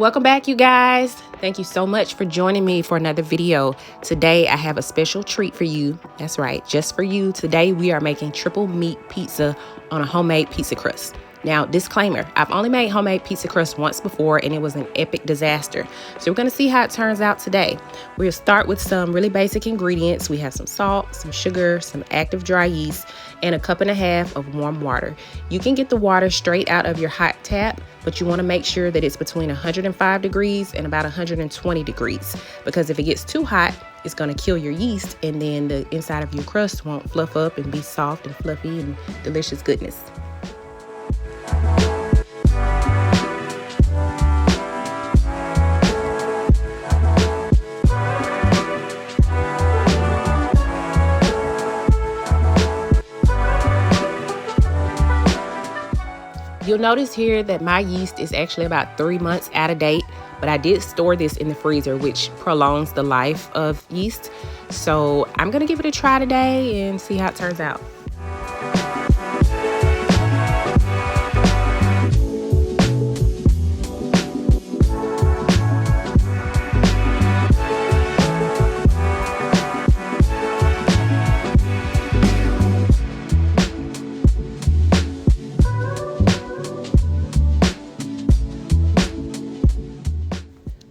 Welcome back, you guys. Thank you so much for joining me for another video. Today, I have a special treat for you. That's right, just for you. Today, we are making triple meat pizza on a homemade pizza crust. Now, disclaimer, I've only made homemade pizza crust once before and it was an epic disaster. So we're gonna see how it turns out today. We'll start with some really basic ingredients. We have some salt, some sugar, some active dry yeast, and a cup and a half of warm water. You can get the water straight out of your hot tap, but you wanna make sure that it's between 105 degrees and about 120 degrees, because if it gets too hot, it's gonna kill your yeast and then the inside of your crust won't fluff up and be soft and fluffy and delicious goodness. You'll notice here that my yeast is actually about 3 months out of date, but I did store this in the freezer, which prolongs the life of yeast. So I'm gonna give it a try today and see how it turns out.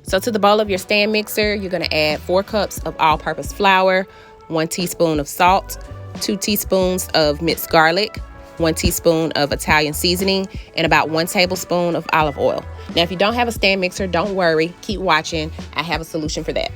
So to the bowl of your stand mixer, you're gonna add 4 cups of all-purpose flour, 1 teaspoon of salt, 2 teaspoons of minced garlic, 1 teaspoon of Italian seasoning, and about 1 tablespoon of olive oil. Now, if you don't have a stand mixer, don't worry, keep watching. I have a solution for that.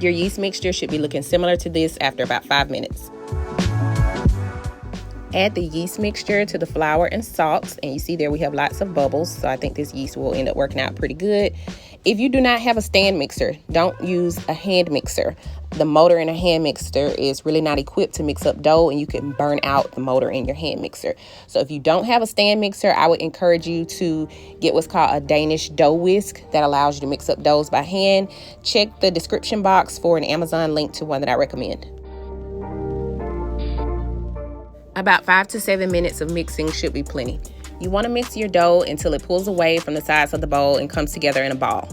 Your yeast mixture should be looking similar to this after about 5 minutes. Add the yeast mixture to the flour and salt, and you see there we have lots of bubbles, so I think this yeast will end up working out pretty good. If you do not have a stand mixer, don't use a hand mixer. The motor in a hand mixer is really not equipped to mix up dough, and you can burn out the motor in your hand mixer. So if you don't have a stand mixer, I would encourage you to get what's called a Danish dough whisk that allows you to mix up doughs by hand. Check the description box for an Amazon link to one that I recommend. About 5 to 7 minutes of mixing should be plenty. You want to mix your dough until it pulls away from the sides of the bowl and comes together in a ball.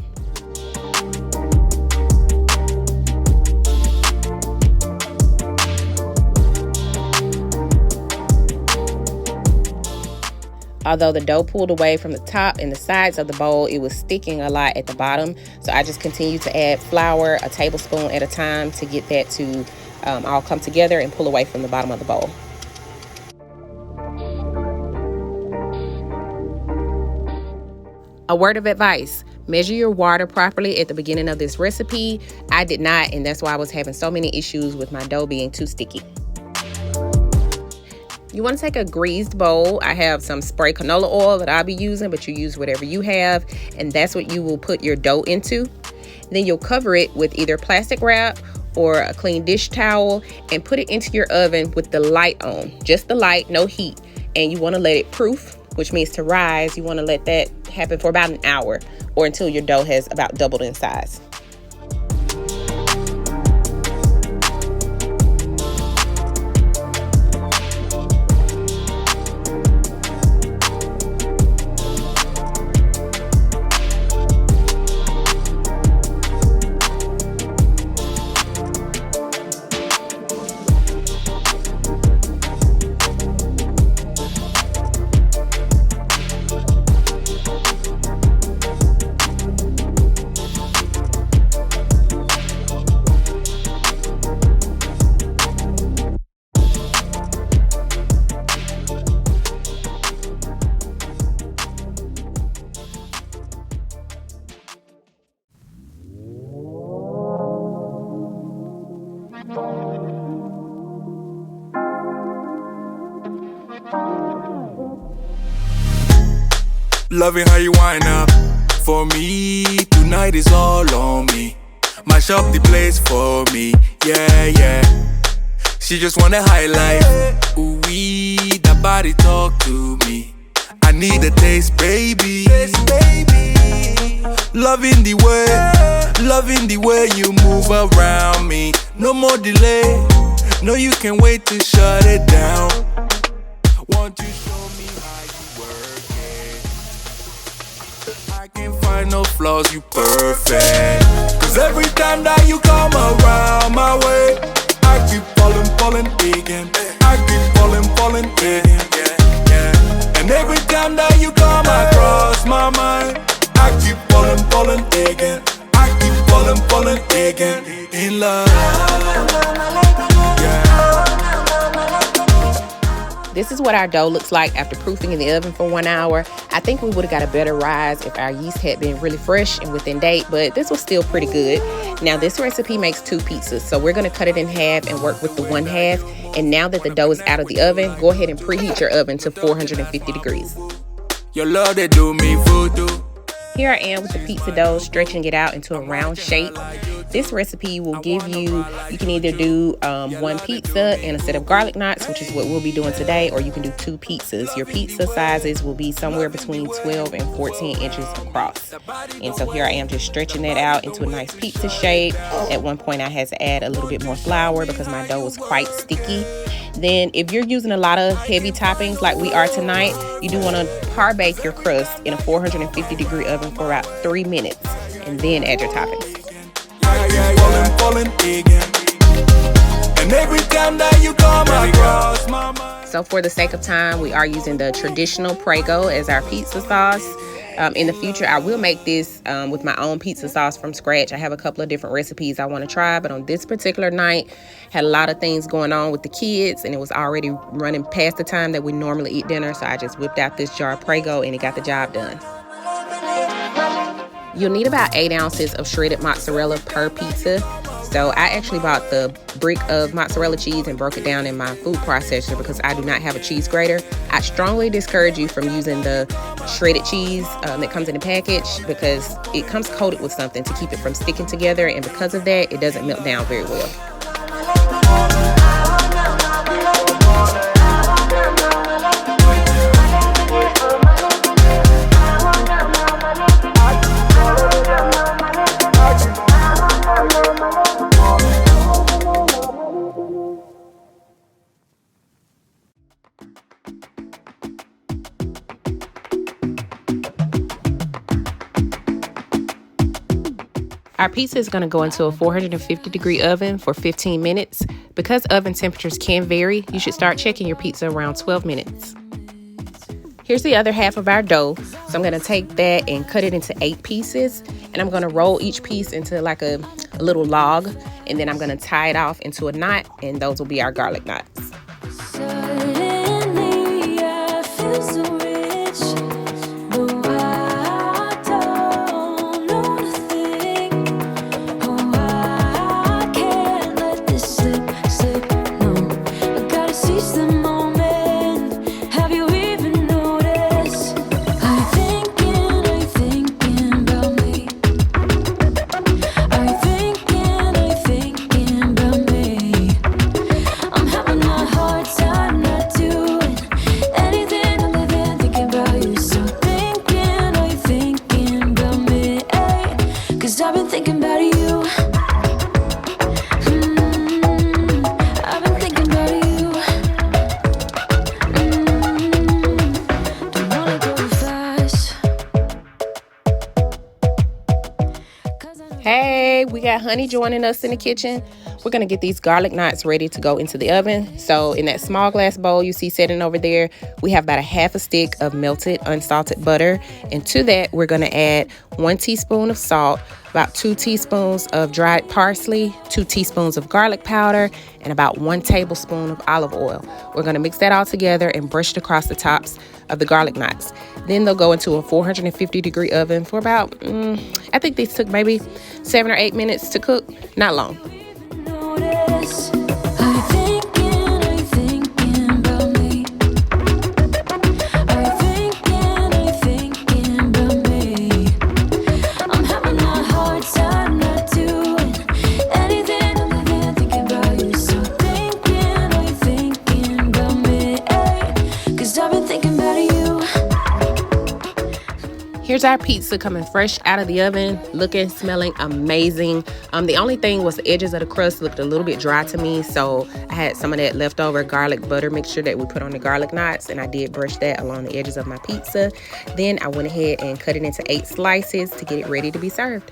Although the dough pulled away from the top and the sides of the bowl, it was sticking a lot at the bottom. So I just continue to add flour a tablespoon at a time to get that to all come together and pull away from the bottom of the bowl. A word of advice, measure your water properly at the beginning of this recipe. I did not, and that's why I was having so many issues with my dough being too sticky. You want to take a greased bowl. I have some spray canola oil that I'll be using, but you use whatever you have, and that's what you will put your dough into. Then you'll cover it with either plastic wrap or a clean dish towel and put it into your oven with the light on, just the light, no heat. And you want to let it proof, which means to rise. You want to let that happen for about an hour or until your dough has about doubled in size. Loving how you wind up for me Tonight is all on me. Mash up the place for me. Yeah, yeah. She just want a highlight. Ooh, wee, that body talk to me. I need a taste, baby. Loving the way you move around me. No more delay. No, you can wait to shut it down. Want you show me how you work it? I can't find no flaws, you perfect. Cause every time that you come around my way, I keep falling again. I keep falling again. And every time that you come across my mind, I keep falling again. I keep falling again. In love. This is what our dough looks like after proofing in the oven for 1 hour. I think we would have got a better rise if our yeast had been really fresh and within date, but this was still pretty good. Now this recipe makes 2 pizzas, so we're gonna cut it in half and work with the 1/2. And now that the dough is out of the oven, go ahead and preheat your oven to 450 degrees. Your love, they do me voodoo. Here I am with the pizza dough, stretching it out into a round shape. This recipe will give you can either do 1 pizza and a set of garlic knots, which is what we'll be doing today, or you can do 2 pizzas. Your pizza sizes will be somewhere between 12 and 14 inches across. And so here I am just stretching that out into a nice pizza shape. At one point I had to add a little bit more flour because my dough was quite sticky. Then if you're using a lot of heavy toppings like we are tonight, you do want to par bake your crust in a 450 degree oven for about 3 minutes and then add your toppings. So for the sake of time, we are using the traditional Prego as our pizza sauce. In the future, I will make this with my own pizza sauce from scratch. I have a couple of different recipes I want to try, but on this particular night, had a lot of things going on with the kids, and it was already running past the time that we normally eat dinner, so I just whipped out this jar of Prego, and it got the job done. You'll need about 8 ounces of shredded mozzarella per pizza. So I actually bought the brick of mozzarella cheese and broke it down in my food processor because I do not have a cheese grater. I strongly discourage you from using the shredded cheese that comes in the package because it comes coated with something to keep it from sticking together, and because of that, it doesn't melt down very well. Our pizza is going to go into a 450 degree oven for 15 minutes. Because oven temperatures can vary, you should start checking your pizza around 12 minutes. Here's the other half of our dough. So I'm going to take that and cut it into 8 pieces. And I'm going to roll each piece into like a little log. And then I'm going to tie it off into a knot. And those will be our garlic knots. Suddenly I feel so rich, but I don't know the thing. Oh, I can't let this slip, no. I gotta seize the moment. Have you even noticed? Are you thinking about me? Are you thinking about me? I'm having a hard time not doing anything other than thinking about you. So are you thinking about me? 'Cause I've been thinking about you. I've been thinking about you. Don't wanna go fast. 'Cause I know Hey, we got Honey joining us in the kitchen. We're going to get these garlic knots ready to go into the oven. So in that small glass bowl you see sitting over there, we have about a half a stick of melted unsalted butter. And to that, we're going to add 1 teaspoon of salt, about 2 teaspoons of dried parsley, 2 teaspoons of garlic powder, and about 1 tablespoon of olive oil. We're going to mix that all together and brush it across the tops of the garlic knots. Then they'll go into a 450 degree oven for about, I think these took maybe 7 or 8 minutes to cook. Not long. notice. Are you thinking about me? Are you thinking about me? I'm having a Here's our pizza coming fresh out of the oven, looking, smelling amazing. The only thing was the edges of the crust looked a little bit dry to me, so I had some of that leftover garlic butter mixture that we put on the garlic knots, and I did brush that along the edges of my pizza. Then I went ahead and cut it into 8 slices to get it ready to be served.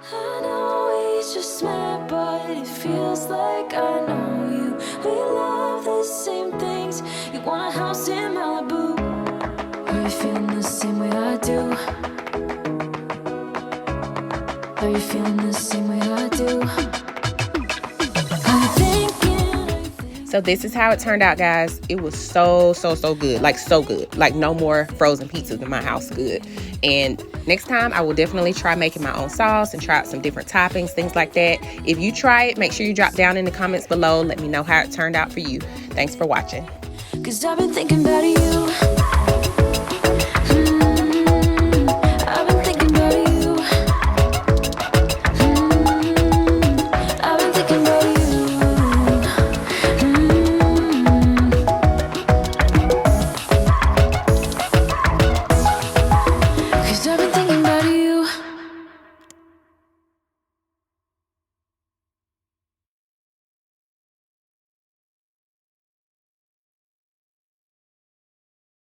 I know we just met, but it feels like I know you. We love the same things. You want a house in Malibu. Are you feeling the same way I do? Are you feeling the same way I do? I'm thinking. So this is how it turned out, guys. It was so good. Like, so good. Like, no more frozen pizzas in my house good. And next time, I will definitely try making my own sauce and try out some different toppings, things like that. If you try it, make sure you drop down in the comments below. Let me know how it turned out for you. Thanks for watching. 'Cause I've been thinking about you.